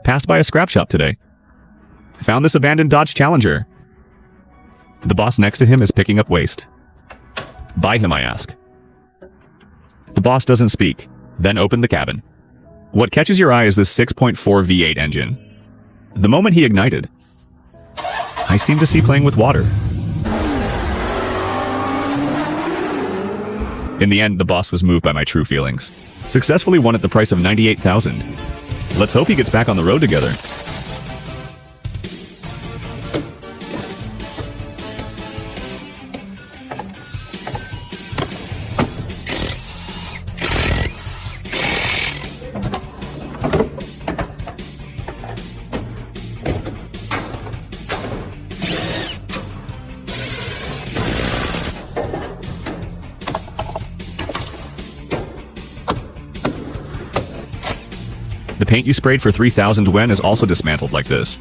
Passed by a scrap shop today. Found this abandoned Dodge Challenger. The boss next to him is picking up waste. Buy him, I ask. The boss doesn't speak, then open the cabin. What catches your eye is this 6.4 V8 engine. The moment he ignited, I seem to see playing with water. In the end, the boss was moved by my true feelings. Successfully won at the price of $98,000. Let's hope he gets back on the road together. The paint you sprayed for 3,000 Wen is also dismantled like this.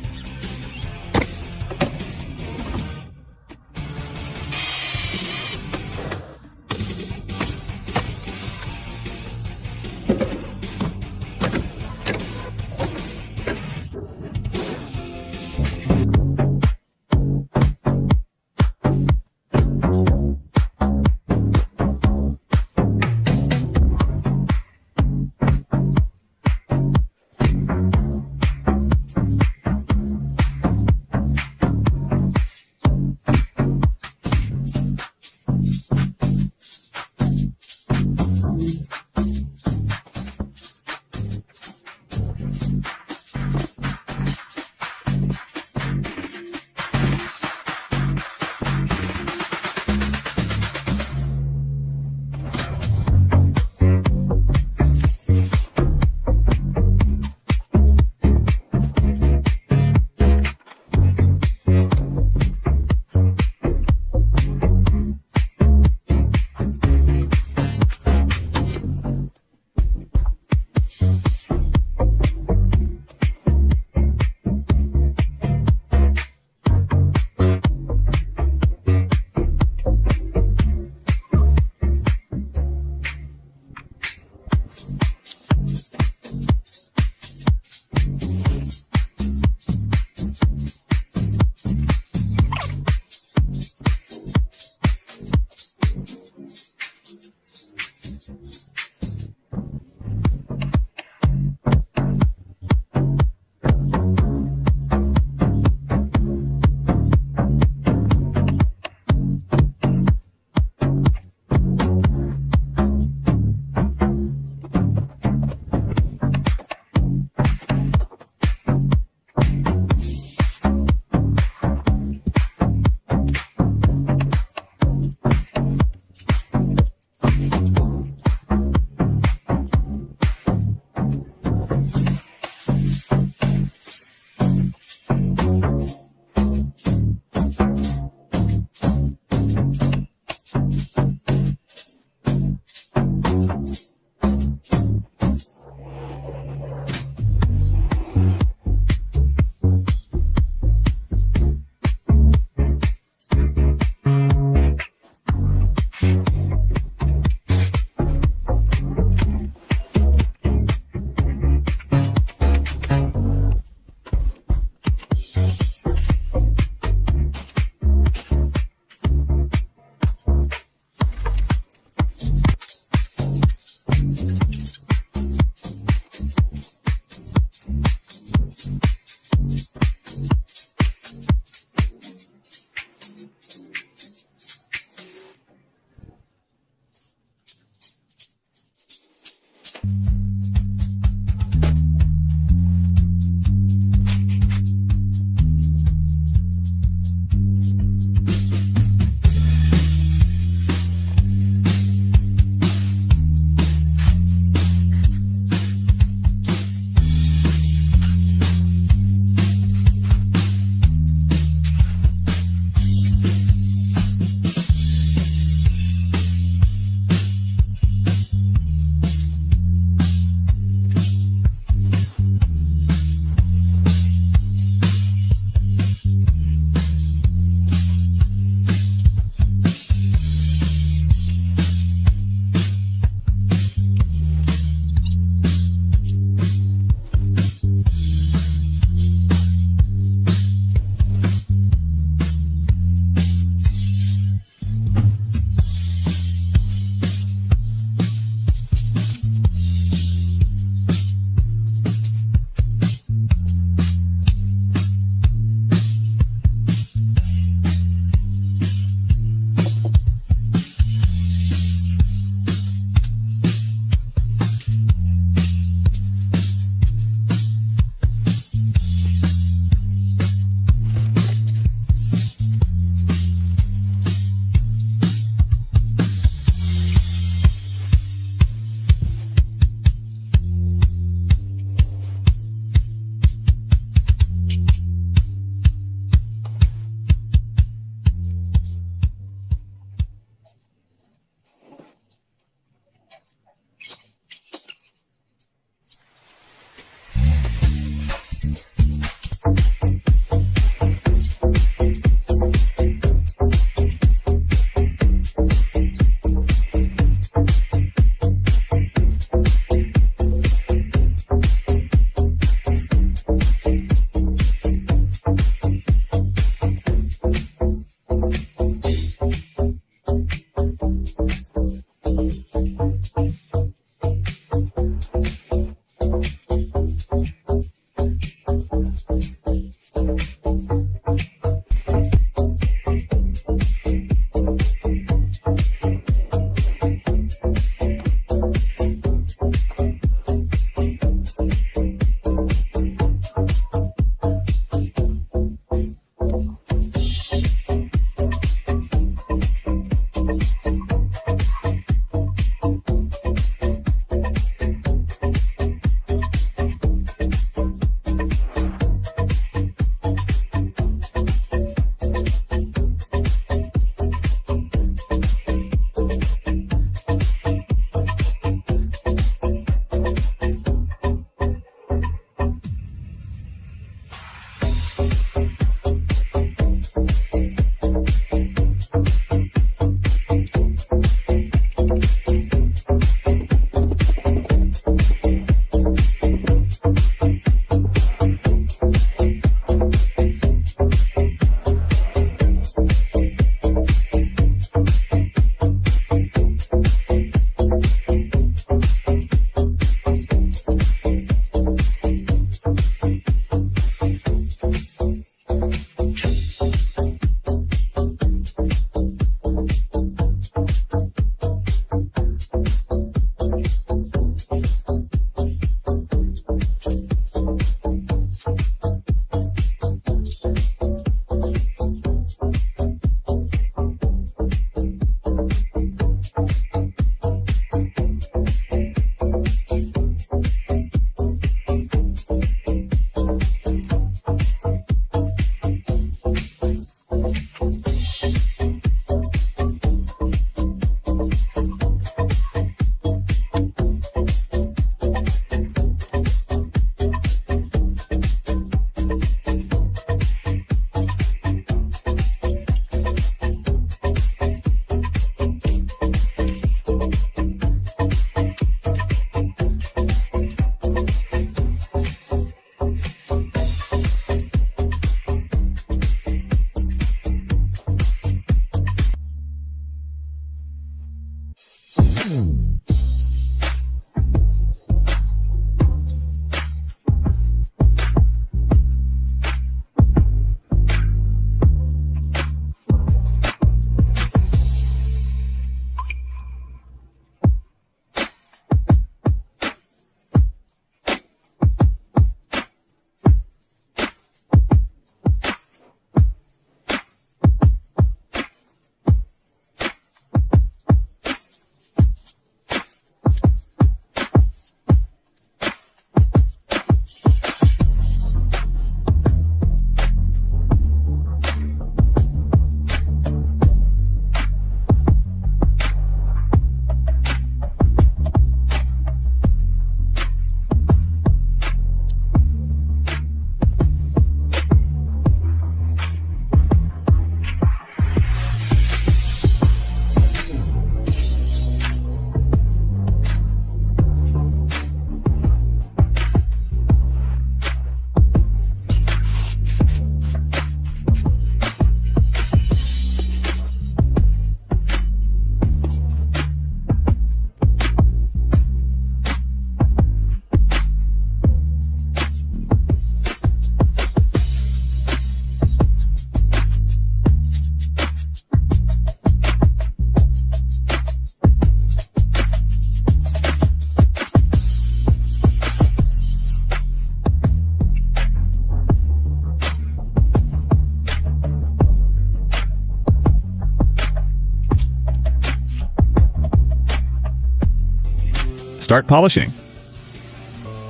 Start polishing.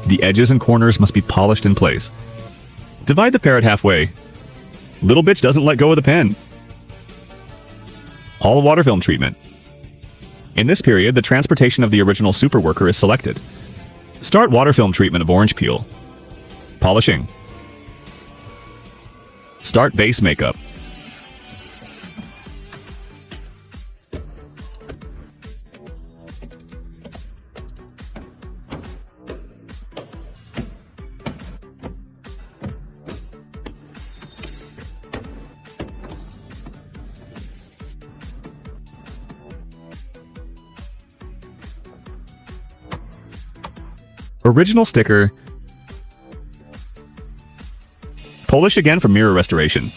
The edges and corners must be polished in place. Divide the parrot halfway. Little bitch doesn't let go of the pen. All water film treatment. In this period, the transportation of the original superworker is selected. Start water film treatment of orange peel. Polishing. Start base makeup. Original sticker. Polish again for mirror restoration.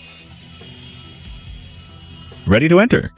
Ready to enter.